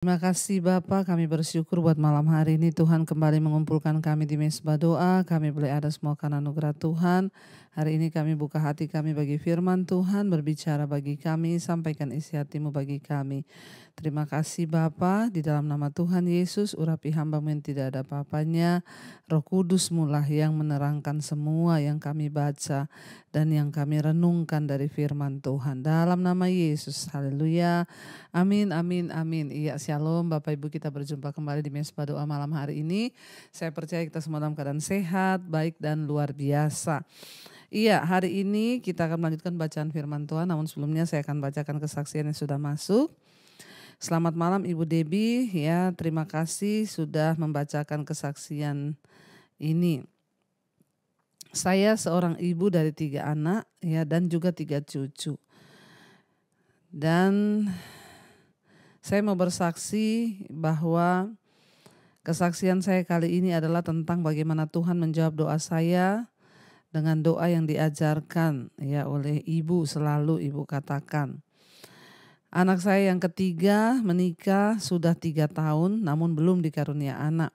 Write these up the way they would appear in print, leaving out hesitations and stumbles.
Terima kasih Bapa, kami bersyukur buat malam hari ini Tuhan kembali mengumpulkan kami di mesbah doa. Kami boleh ada semua karena anugerah Tuhan. Hari ini kami buka hati kami bagi firman Tuhan, berbicara bagi kami, sampaikan isi hati-Mu bagi kami. Terima kasih Bapa, di dalam nama Tuhan Yesus, urapi hamba-Mu yang tidak ada apa-apanya. Roh Kudus-Mu lah yang menerangkan semua yang kami baca dan yang kami renungkan dari firman Tuhan. Dalam nama Yesus, haleluya. Amin, amin, amin. Iya, shalom Bapak Ibu, kita berjumpa kembali di mesbah doa malam hari ini. Saya percaya kita semua dalam keadaan sehat, baik dan luar biasa. Iya, hari ini kita akan melanjutkan bacaan firman Tuhan, namun sebelumnya saya akan bacakan kesaksian yang sudah masuk. Selamat malam Ibu Debbie, ya terima kasih sudah membacakan kesaksian ini. Saya seorang ibu dari 3 anak ya dan juga 3 cucu. Dan saya mau bersaksi bahwa kesaksian saya kali ini adalah tentang bagaimana Tuhan menjawab doa saya dengan doa yang diajarkan ya oleh ibu, selalu ibu katakan. Anak saya yang ketiga menikah sudah 3 tahun namun belum dikarunia anak.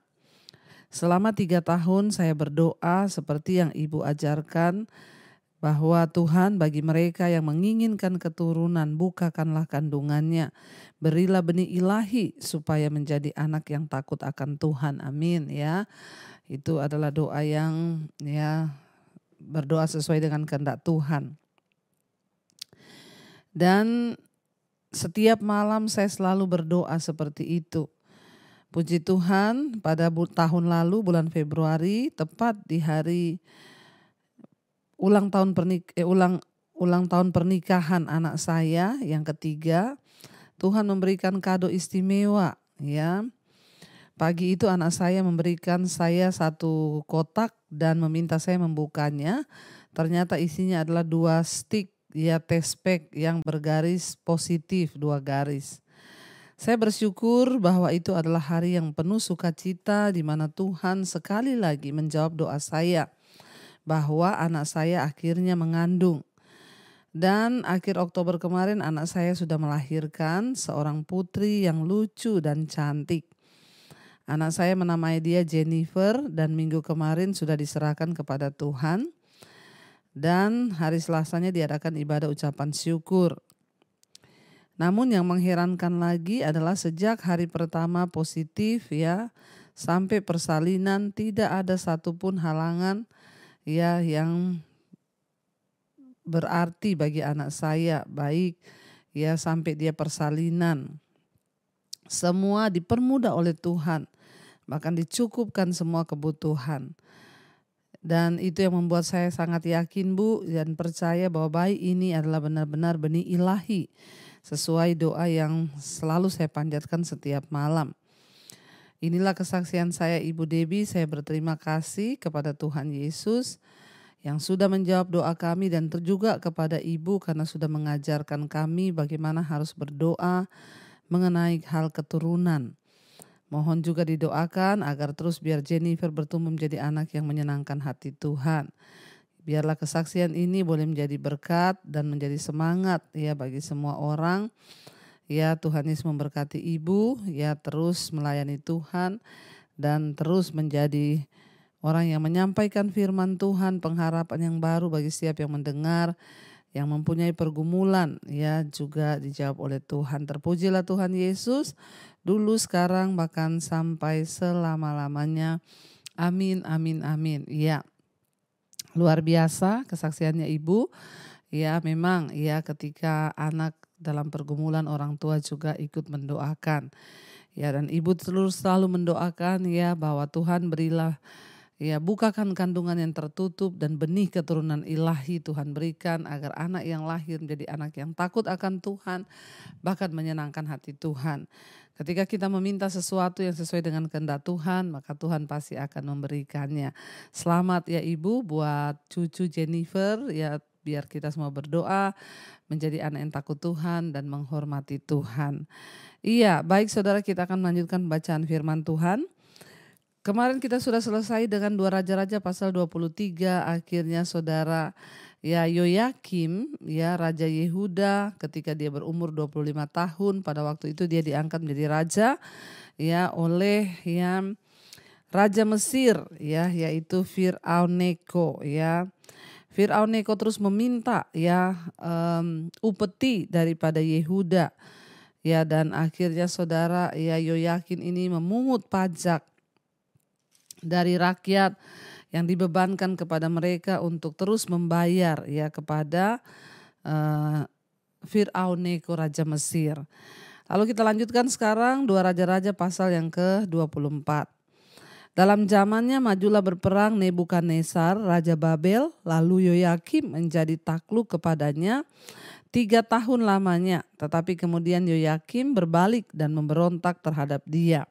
Selama 3 tahun saya berdoa seperti yang ibu ajarkan, bahwa Tuhan bagi mereka yang menginginkan keturunan bukakanlah kandungannya. Berilah benih ilahi supaya menjadi anak yang takut akan Tuhan. Amin ya. Itu adalah doa yang ya berdoa sesuai dengan kehendak Tuhan. Dan setiap malam saya selalu berdoa seperti itu. Puji Tuhan, pada tahun lalu bulan Februari tepat di hari ulang tahun pernikahan anak saya yang ketiga, Tuhan memberikan kado istimewa ya. Pagi itu anak saya memberikan saya 1 kotak dan meminta saya membukanya. Ternyata isinya adalah 2 stick ya test pack yang bergaris positif 2 garis. Saya bersyukur bahwa itu adalah hari yang penuh sukacita di mana Tuhan sekali lagi menjawab doa saya bahwa anak saya akhirnya mengandung. Dan akhir Oktober kemarin anak saya sudah melahirkan seorang putri yang lucu dan cantik. Anak saya menamai dia Jennifer dan minggu kemarin sudah diserahkan kepada Tuhan. Dan hari Selasanya diadakan ibadah ucapan syukur. Namun yang mengherankan lagi adalah sejak hari pertama positif ya sampai persalinan tidak ada satupun halangan ya yang berarti bagi anak saya, baik ya sampai dia persalinan. Semua dipermudah oleh Tuhan, bahkan dicukupkan semua kebutuhan. Dan itu yang membuat saya sangat yakin Bu dan percaya bahwa bayi ini adalah benar-benar benih ilahi sesuai doa yang selalu saya panjatkan setiap malam. Inilah kesaksian saya Ibu Debbie, saya berterima kasih kepada Tuhan Yesus yang sudah menjawab doa kami dan juga kepada Ibu karena sudah mengajarkan kami bagaimana harus berdoa mengenai hal keturunan. Mohon juga didoakan agar terus biar Jennifer bertumbuh menjadi anak yang menyenangkan hati Tuhan. Biarlah kesaksian ini boleh menjadi berkat dan menjadi semangat ya bagi semua orang. Ya Tuhan Yesus memberkati Ibu ya terus melayani Tuhan dan terus menjadi orang yang menyampaikan firman Tuhan, pengharapan yang baru bagi setiap yang mendengar, yang mempunyai pergumulan ya juga dijawab oleh Tuhan. Terpujilah Tuhan Yesus dulu, sekarang, bahkan sampai selama-lamanya. Amin, amin, amin. Ya, luar biasa kesaksiannya Ibu. Ya memang ya ketika anak dalam pergumulan orang tua juga ikut mendoakan. Ya dan Ibu terus selalu mendoakan ya bahwa Tuhan berilah ya bukakan kandungan yang tertutup dan benih keturunan ilahi Tuhan berikan agar anak yang lahir menjadi anak yang takut akan Tuhan, bahkan menyenangkan hati Tuhan. Ketika kita meminta sesuatu yang sesuai dengan kehendak Tuhan, maka Tuhan pasti akan memberikannya. Selamat ya Ibu buat cucu Jennifer ya, biar kita semua berdoa menjadi anak yang takut Tuhan dan menghormati Tuhan. Iya, baik saudara, kita akan melanjutkan bacaan firman Tuhan. Kemarin kita sudah selesai dengan 2 Raja-Raja pasal 23, akhirnya saudara Ya Yoyakim, ya Raja Yehuda, ketika dia berumur 25 tahun, pada waktu itu dia diangkat menjadi raja ya oleh yang Raja Mesir ya, yaitu Firaun Neko ya. Firaun Neko terus meminta ya upeti daripada Yehuda ya, dan akhirnya saudara ya Yoyakin ini memungut pajak dari rakyat yang dibebankan kepada mereka untuk terus membayar ya kepada Firaun Neko Raja Mesir. Lalu kita lanjutkan sekarang 2 Raja-Raja pasal yang ke-24. Dalam zamannya majulah berperang Nebukadnezar Raja Babel, lalu Yoyakim menjadi takluk kepadanya 3 tahun lamanya. Tetapi kemudian Yoyakim berbalik dan memberontak terhadap dia.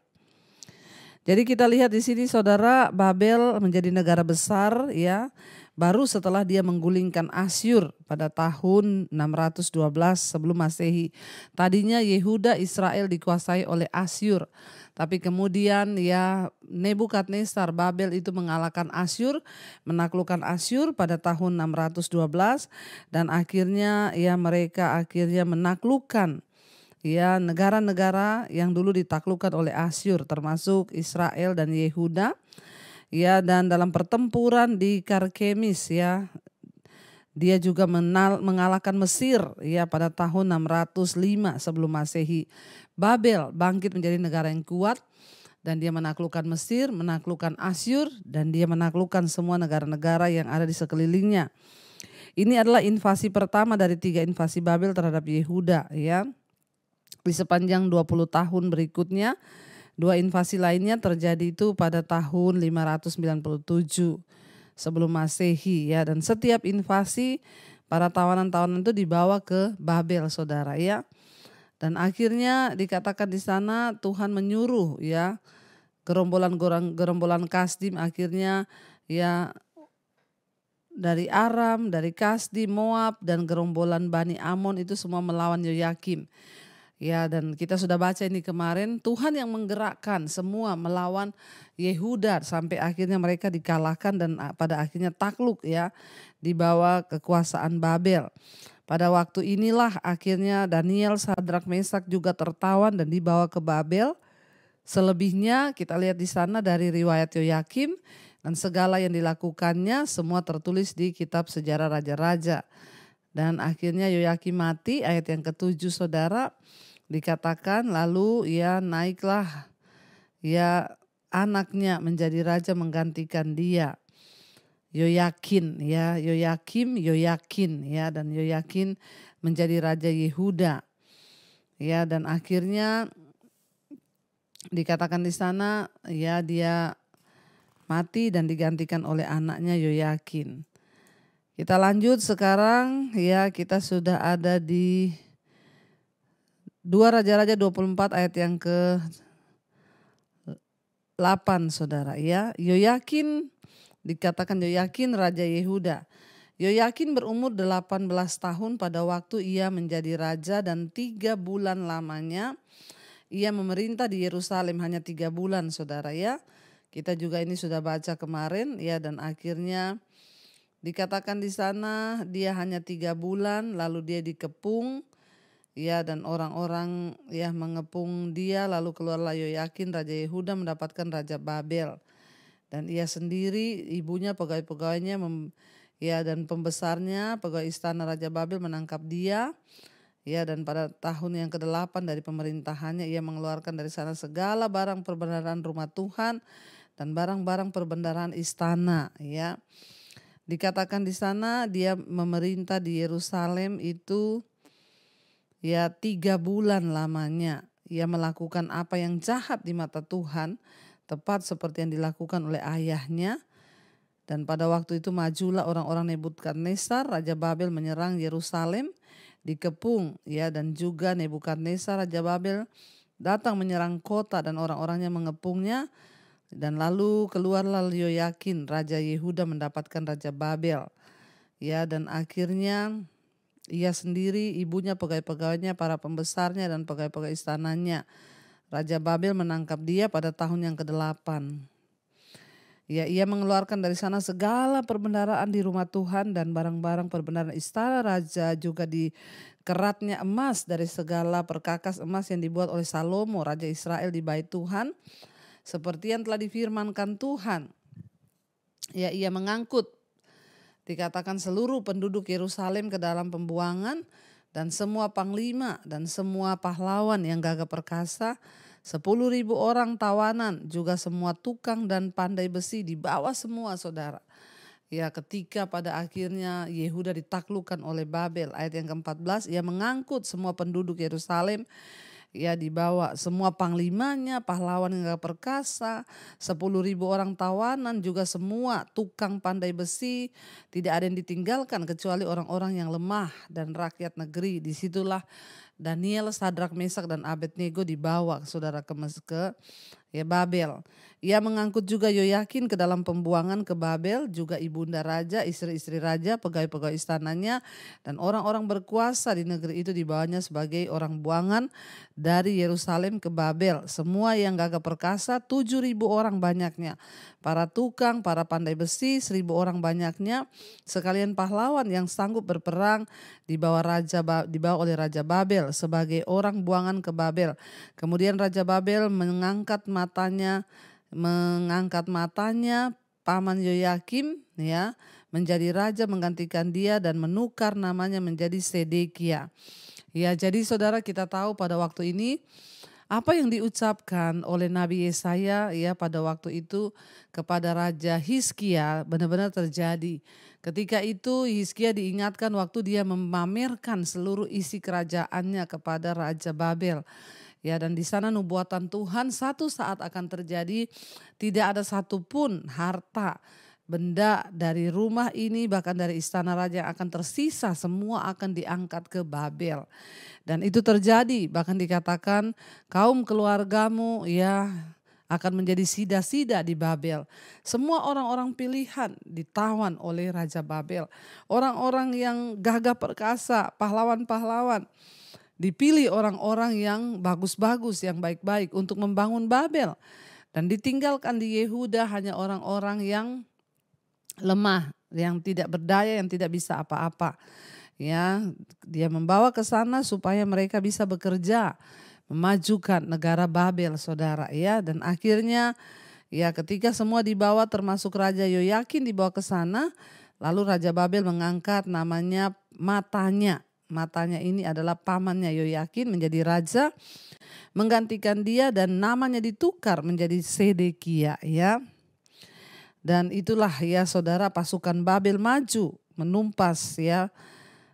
Jadi kita lihat di sini saudara, Babel menjadi negara besar ya, baru setelah dia menggulingkan Asyur pada tahun 612 sebelum Masehi. Tadinya Yehuda Israel dikuasai oleh Asyur. Tapi kemudian ya Nebukadnezar Babel itu mengalahkan Asyur, menaklukkan Asyur pada tahun 612 dan akhirnya ya mereka akhirnya menaklukkan ya negara-negara yang dulu ditaklukkan oleh Asyur termasuk Israel dan Yehuda. Ya, dan dalam pertempuran di Karkemis ya dia juga mengalahkan Mesir ya pada tahun 605 sebelum Masehi. Babel bangkit menjadi negara yang kuat dan dia menaklukkan Mesir, menaklukkan Asyur dan dia menaklukkan semua negara-negara yang ada di sekelilingnya. Ini adalah invasi pertama dari 3 invasi Babel terhadap Yehuda ya. Di sepanjang 20 tahun berikutnya, 2 invasi lainnya terjadi itu pada tahun 597 sebelum Masehi ya, dan setiap invasi para tawanan-tawanan itu dibawa ke Babel saudara ya. Dan akhirnya dikatakan di sana Tuhan menyuruh ya gerombolan Kasdim akhirnya ya dari Aram, dari Kasdim, Moab dan gerombolan Bani Amon itu semua melawan Yoyakim. Ya, dan kita sudah baca ini kemarin, Tuhan yang menggerakkan semua melawan Yehuda sampai akhirnya mereka dikalahkan dan pada akhirnya takluk ya di bawah kekuasaan Babel. Pada waktu inilah akhirnya Daniel, Sadrak, Mesak juga tertawan dan dibawa ke Babel. Selebihnya kita lihat di sana dari riwayat Yoyakim dan segala yang dilakukannya semua tertulis di kitab sejarah raja-raja. Dan akhirnya Yoyakim mati, ayat yang ke-7 saudara, dikatakan lalu ya naiklah ya anaknya menjadi raja menggantikan dia. Yoyakin ya, Yoyakim, Yoyakin ya, dan Yoyakin menjadi raja Yehuda. Ya, dan akhirnya dikatakan di sana ya dia mati dan digantikan oleh anaknya Yoyakin. Kita lanjut sekarang ya, kita sudah ada di 2 Raja-Raja 24 ayat yang ke-8 saudara ya. Yoyakin, dikatakan Yoyakin Raja Yehuda. Yoyakin berumur 18 tahun pada waktu ia menjadi raja dan 3 bulan lamanya ia memerintah di Yerusalem, hanya 3 bulan saudara ya. Kita juga ini sudah baca kemarin ya, dan akhirnya dikatakan di sana dia hanya 3 bulan lalu dia dikepung. Ya, dan orang-orang ya mengepung dia, lalu keluarlah Yoyakin Raja Yehuda mendapatkan Raja Babel. Dan ia sendiri, ibunya, pegawai-pegawainya ya dan pembesarnya, pegawai istana Raja Babel menangkap dia. Ya, dan pada tahun yang ke-8 dari pemerintahannya ia mengeluarkan dari sana segala barang perbendaharaan rumah Tuhan dan barang-barang perbendaharaan istana ya. Dikatakan di sana dia memerintah di Yerusalem itu ya 3 bulan lamanya. Ia melakukan apa yang jahat di mata Tuhan, tepat seperti yang dilakukan oleh ayahnya. Dan pada waktu itu majulah orang-orang Nebukadnezar, Raja Babel menyerang Yerusalem, dikepung ya, dan juga Nebukadnezar Raja Babel datang menyerang kota dan orang-orangnya mengepungnya. Dan lalu keluarlah Yoyakin Raja Yehuda mendapatkan Raja Babel. Ya, dan akhirnya ia sendiri, ibunya, pegawai-pegawainya, para pembesarnya dan pegawai-pegawai istananya. Raja Babel menangkap dia pada tahun yang ke-8. Ya, ia mengeluarkan dari sana segala perbendaharaan di rumah Tuhan dan barang-barang perbendaharaan istana raja, juga di keratnya emas dari segala perkakas emas yang dibuat oleh Salomo raja Israel di bait Tuhan, seperti yang telah difirmankan Tuhan. Ya, ia mengangkut, dikatakan, seluruh penduduk Yerusalem ke dalam pembuangan, dan semua panglima dan semua pahlawan yang gagah perkasa, 10.000 orang tawanan, juga semua tukang dan pandai besi dibawa semua, saudara. Ya, ketika pada akhirnya Yehuda ditaklukkan oleh Babel, ayat yang ke-14, ia mengangkut semua penduduk Yerusalem, ya, dibawa semua panglimanya, pahlawan yang gagah perkasa, 10.000 orang tawanan, juga semua tukang pandai besi, tidak ada yang ditinggalkan kecuali orang-orang yang lemah dan rakyat negeri. Disitulah Daniel, Sadrak, Mesak, dan Abednego dibawa, saudara, ke Babel. Ia mengangkut juga Yoyakin ke dalam pembuangan ke Babel, juga ibunda raja, istri-istri raja, pegawai-pegawai istananya, dan orang-orang berkuasa di negeri itu dibawanya sebagai orang buangan dari Yerusalem ke Babel. Semua yang gagah perkasa, 7.000 orang banyaknya. Para tukang, para pandai besi, 1.000 orang banyaknya. Sekalian pahlawan yang sanggup berperang dibawa oleh Raja Babel sebagai orang buangan ke Babel. Kemudian Raja Babel mengangkat matanya paman Yoyakim, ya, menjadi raja menggantikan dia dan menukar namanya menjadi Sedekia. Ya, jadi saudara, kita tahu pada waktu ini apa yang diucapkan oleh Nabi Yesaya, ya, pada waktu itu kepada Raja Hizkia benar-benar terjadi. Ketika itu Hizkia diingatkan waktu dia memamerkan seluruh isi kerajaannya kepada Raja Babel. Ya, dan di sana nubuatan Tuhan satu saat akan terjadi, tidak ada satupun harta, benda dari rumah ini, bahkan dari istana raja yang akan tersisa, semua akan diangkat ke Babel. Dan itu terjadi, bahkan dikatakan kaum keluargamu, ya, akan menjadi sida-sida di Babel. Semua orang-orang pilihan ditawan oleh Raja Babel. Orang-orang yang gagah perkasa, pahlawan-pahlawan, dipilih orang-orang yang bagus-bagus, yang baik-baik untuk membangun Babel. Dan ditinggalkan di Yehuda hanya orang-orang yang lemah, yang tidak berdaya, yang tidak bisa apa-apa. Ya, dia membawa ke sana supaya mereka bisa bekerja, memajukan negara Babel, saudara, ya. Dan akhirnya, ya, ketika semua dibawa termasuk Raja Yoyakin dibawa ke sana, lalu Raja Babel mengangkat namanya Matanya. Matanya ini adalah pamannya Yoyakin menjadi raja, menggantikan dia, dan namanya ditukar menjadi Sedekia, ya. Dan itulah, ya, saudara, pasukan Babel maju menumpas, ya.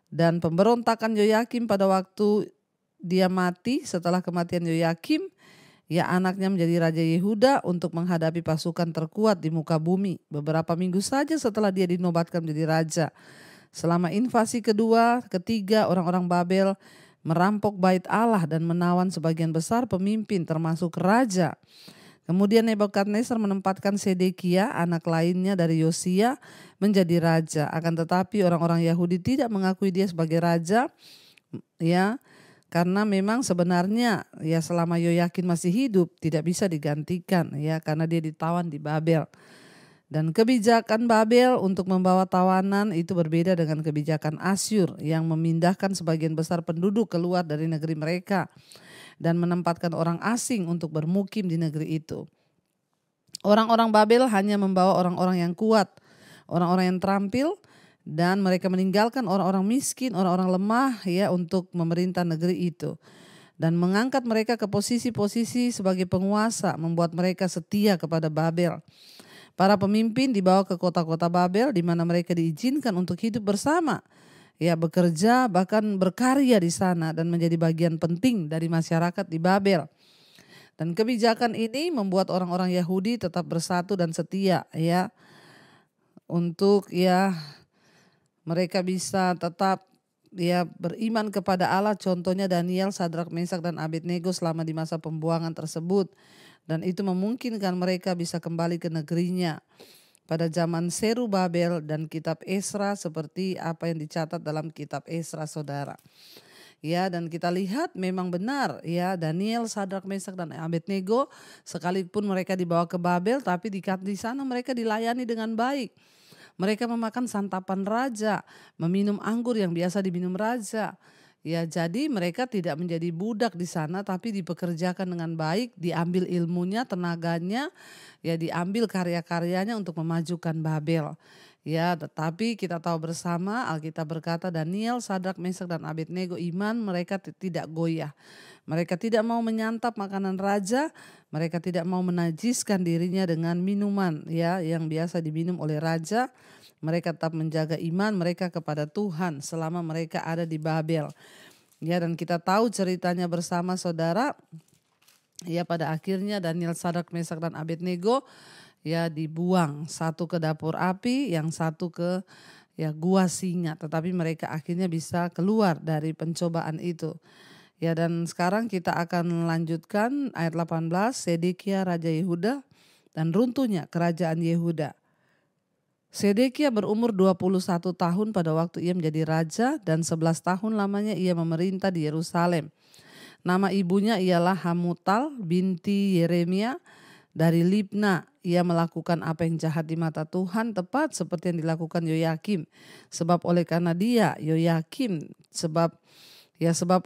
Dan pemberontakan Yoyakim pada waktu dia mati, setelah kematian Yoyakim, ya, anaknya menjadi Raja Yehuda untuk menghadapi pasukan terkuat di muka bumi. Beberapa minggu saja setelah dia dinobatkan menjadi raja. Selama invasi kedua, ketiga, orang-orang Babel merampok bait Allah dan menawan sebagian besar pemimpin termasuk raja. Kemudian Nebukadnezar menempatkan Sedekia, anak lainnya dari Yosia, menjadi raja. Akan tetapi orang-orang Yahudi tidak mengakui dia sebagai raja, ya, karena memang sebenarnya, ya, selama Yoyakin masih hidup tidak bisa digantikan, ya, karena dia ditawan di Babel. Dan kebijakan Babel untuk membawa tawanan itu berbeda dengan kebijakan Asyur yang memindahkan sebagian besar penduduk keluar dari negeri mereka dan menempatkan orang asing untuk bermukim di negeri itu. Orang-orang Babel hanya membawa orang-orang yang kuat, orang-orang yang terampil, dan mereka meninggalkan orang-orang miskin, orang-orang lemah, ya, untuk memerintah negeri itu. Dan mengangkat mereka ke posisi-posisi sebagai penguasa, membuat mereka setia kepada Babel. Para pemimpin dibawa ke kota-kota Babel di mana mereka diizinkan untuk hidup bersama, ya, bekerja, bahkan berkarya di sana dan menjadi bagian penting dari masyarakat di Babel. Dan kebijakan ini membuat orang-orang Yahudi tetap bersatu dan setia, ya, untuk, ya, mereka bisa tetap, ya, beriman kepada Allah. Contohnya Daniel, Sadrak, Mesak, dan Abednego selama di masa pembuangan tersebut. Dan itu memungkinkan mereka bisa kembali ke negerinya pada zaman Zerubabel dan kitab Esra, seperti apa yang dicatat dalam kitab Esra, saudara. Ya, dan kita lihat memang benar ya, Daniel, Sadrak, Mesak dan Abednego sekalipun mereka dibawa ke Babel, tapi di sana mereka dilayani dengan baik. Mereka memakan santapan raja, meminum anggur yang biasa diminum raja. Ya, jadi mereka tidak menjadi budak di sana, tapi dipekerjakan dengan baik, diambil ilmunya, tenaganya, ya diambil karya-karyanya untuk memajukan Babel. Ya, tetapi kita tahu bersama Alkitab berkata Daniel, Sadrak, Mesak dan Abednego iman mereka tidak goyah. Mereka tidak mau menyantap makanan raja, mereka tidak mau menajiskan dirinya dengan minuman ya yang biasa diminum oleh raja. Mereka tetap menjaga iman mereka kepada Tuhan selama mereka ada di Babel. Ya, dan kita tahu ceritanya bersama saudara. Ya, pada akhirnya Daniel, Sadrak, Mesak dan Abednego ya dibuang, satu ke dapur api, yang satu ke ya gua singa, tetapi mereka akhirnya bisa keluar dari pencobaan itu. Ya, dan sekarang kita akan melanjutkan ayat 18, Sedekia Raja Yehuda dan runtuhnya kerajaan Yehuda. Sedekia berumur 21 tahun pada waktu ia menjadi raja dan 11 tahun lamanya ia memerintah di Yerusalem. Nama ibunya ialah Hamutal binti Yeremia dari Libna. Ia melakukan apa yang jahat di mata Tuhan tepat seperti yang dilakukan Yoyakim. Sebab oleh karena dia Yoyakim sebab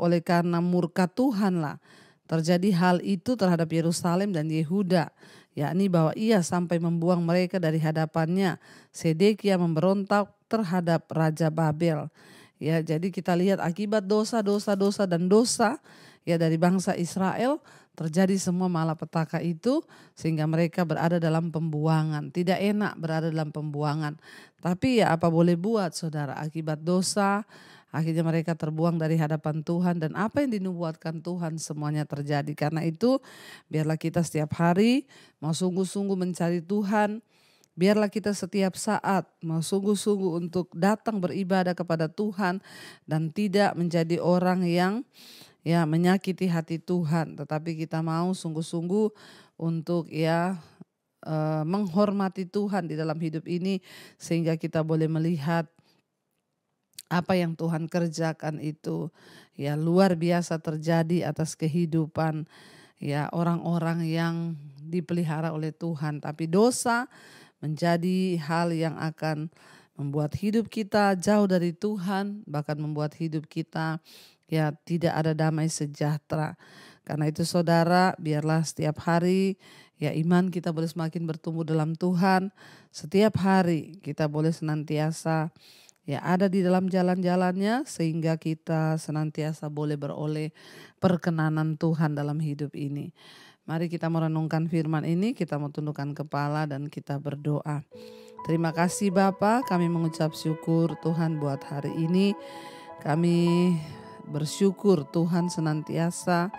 oleh karena murka Tuhanlah terjadi hal itu terhadap Yerusalem dan Yehuda, yakni bahwa ia sampai membuang mereka dari hadapannya. Sedekia memberontak terhadap Raja Babel. Ya, jadi kita lihat akibat dosa ya dari bangsa Israel terjadi semua malapetaka itu sehingga mereka berada dalam pembuangan. Tidak enak berada dalam pembuangan. Tapi ya apa boleh buat saudara, akibat dosa akhirnya mereka terbuang dari hadapan Tuhan dan apa yang dinubuatkan Tuhan semuanya terjadi. Karena itu biarlah kita setiap hari mau sungguh-sungguh mencari Tuhan. Biarlah kita setiap saat mau sungguh-sungguh untuk datang beribadah kepada Tuhan dan tidak menjadi orang yang ya menyakiti hati Tuhan. Tetapi kita mau sungguh-sungguh untuk menghormati Tuhan di dalam hidup ini sehingga kita boleh melihat apa yang Tuhan kerjakan itu ya luar biasa terjadi atas kehidupan ya orang-orang yang dipelihara oleh Tuhan. Tapi dosa menjadi hal yang akan membuat hidup kita jauh dari Tuhan, bahkan membuat hidup kita ya tidak ada damai sejahtera. Karena itu saudara, biarlah setiap hari ya iman kita boleh semakin bertumbuh dalam Tuhan. Setiap hari kita boleh senantiasa ya ada di dalam jalan-jalannya sehingga kita senantiasa boleh beroleh perkenanan Tuhan dalam hidup ini. Mari kita merenungkan firman ini, kita mau tundukkan kepala dan kita berdoa. Terima kasih Bapa, kami mengucap syukur Tuhan buat hari ini. Kami bersyukur Tuhan senantiasa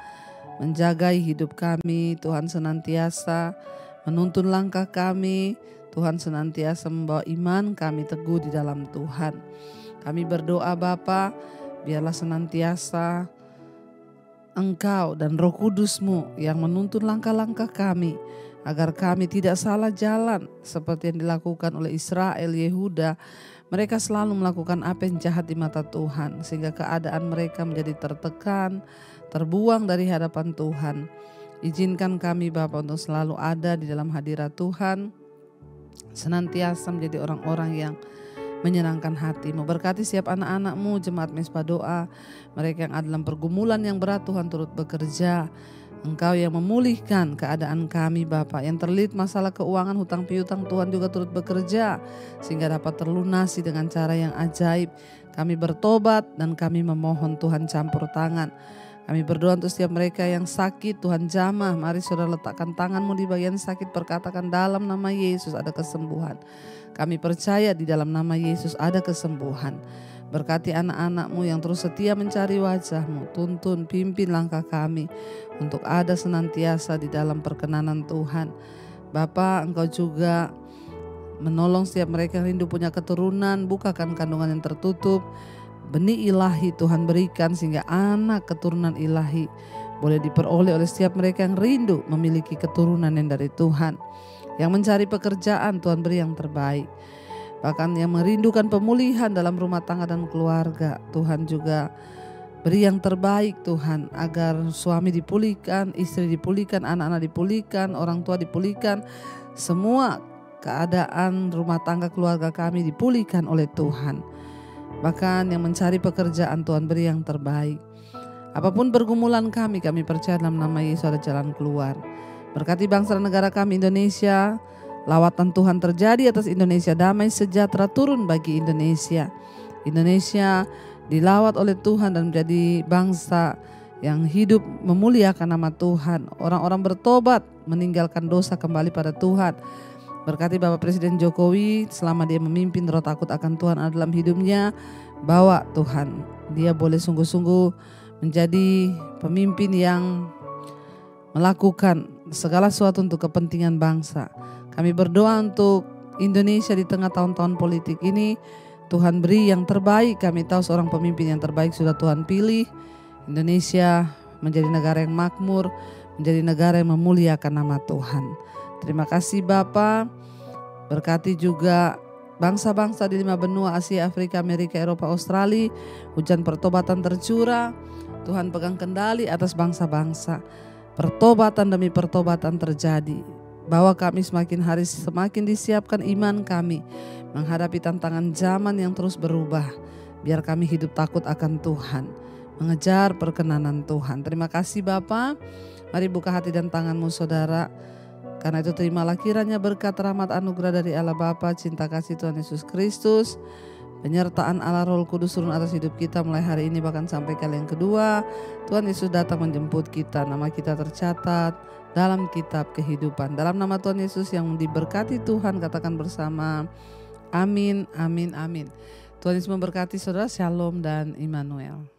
menjagai hidup kami, Tuhan senantiasa menuntun langkah kami, Tuhan senantiasa membawa iman kami teguh di dalam Tuhan. Kami berdoa Bapa, biarlah senantiasa Engkau dan Roh Kudus-Mu yang menuntun langkah-langkah kami, agar kami tidak salah jalan seperti yang dilakukan oleh Israel, Yehuda. Mereka selalu melakukan apa yang jahat di mata Tuhan, sehingga keadaan mereka menjadi tertekan, terbuang dari hadapan Tuhan. Izinkan kami Bapa untuk selalu ada di dalam hadirat Tuhan, senantiasa menjadi orang-orang yang menyenangkan hati-Mu. Berkati setiap anak-anak-Mu, jemaat Mezbah Doa, mereka yang ada dalam pergumulan yang berat, Tuhan turut bekerja. Engkau yang memulihkan keadaan kami Bapa, yang terlilit masalah keuangan, hutang piutang, Tuhan juga turut bekerja sehingga dapat terlunasi dengan cara yang ajaib. Kami bertobat dan kami memohon Tuhan campur tangan. Kami berdoa untuk setiap mereka yang sakit, Tuhan jamah. Mari saudara letakkan tanganmu di bagian sakit, perkatakan dalam nama Yesus ada kesembuhan. Kami percaya di dalam nama Yesus ada kesembuhan. Berkati anak-anak-Mu yang terus setia mencari wajah-Mu. Tuntun, pimpin langkah kami untuk ada senantiasa di dalam perkenanan Tuhan. Bapa, Engkau juga menolong setiap mereka yang rindu punya keturunan. Bukakan kandungan yang tertutup. Benih ilahi Tuhan berikan sehingga anak keturunan ilahi boleh diperoleh oleh setiap mereka yang rindu memiliki keturunan yang dari Tuhan. Yang mencari pekerjaan Tuhan beri yang terbaik. Bahkan yang merindukan pemulihan dalam rumah tangga dan keluarga, Tuhan juga Beri yang terbaik Tuhan, agar suami dipulihkan, istri dipulihkan, anak-anak dipulihkan, orang tua dipulihkan. Semua keadaan rumah tangga keluarga kami dipulihkan oleh Tuhan. Bahkan yang mencari pekerjaan, Tuhan beri yang terbaik. Apapun pergumulan kami percaya dalam nama Yesus ada jalan keluar. Berkati bangsa dan negara kami Indonesia. Lawatan Tuhan terjadi atas Indonesia, damai sejahtera turun bagi Indonesia. Indonesia dilawat oleh Tuhan dan menjadi bangsa yang hidup memuliakan nama Tuhan. Orang-orang bertobat, meninggalkan dosa, kembali pada Tuhan. Berkati Bapak Presiden Jokowi, selama dia memimpin, roh takut akan Tuhan ada dalam hidupnya. Bawa Tuhan, dia boleh sungguh-sungguh menjadi pemimpin yang melakukan segala sesuatu untuk kepentingan bangsa. Kami berdoa untuk Indonesia di tengah tahun-tahun politik ini. Tuhan beri yang terbaik. Kami tahu seorang pemimpin yang terbaik sudah Tuhan pilih. Indonesia menjadi negara yang makmur, menjadi negara yang memuliakan nama Tuhan. Terima kasih Bapa. Berkati juga bangsa-bangsa di 5 benua, Asia, Afrika, Amerika, Eropa, Australia. Hujan pertobatan tercurah. Tuhan pegang kendali atas bangsa-bangsa. Pertobatan demi pertobatan terjadi. Bawa kami semakin hari semakin disiapkan iman kami menghadapi tantangan zaman yang terus berubah. Biar kami hidup takut akan Tuhan, mengejar perkenanan Tuhan. Terima kasih Bapa. Mari buka hati dan tanganmu saudara. Karena itu terimalah kiranya berkat, rahmat, anugerah dari Allah Bapa, cinta kasih Tuhan Yesus Kristus, penyertaan Allah Roh Kudus turun atas hidup kita mulai hari ini bahkan sampai kali yang kedua. Tuhan Yesus datang menjemput kita, nama kita tercatat dalam kitab kehidupan. Dalam nama Tuhan Yesus yang diberkati Tuhan, katakan bersama amin, amin, amin. Tuhan Yesus memberkati saudara. Shalom dan Immanuel.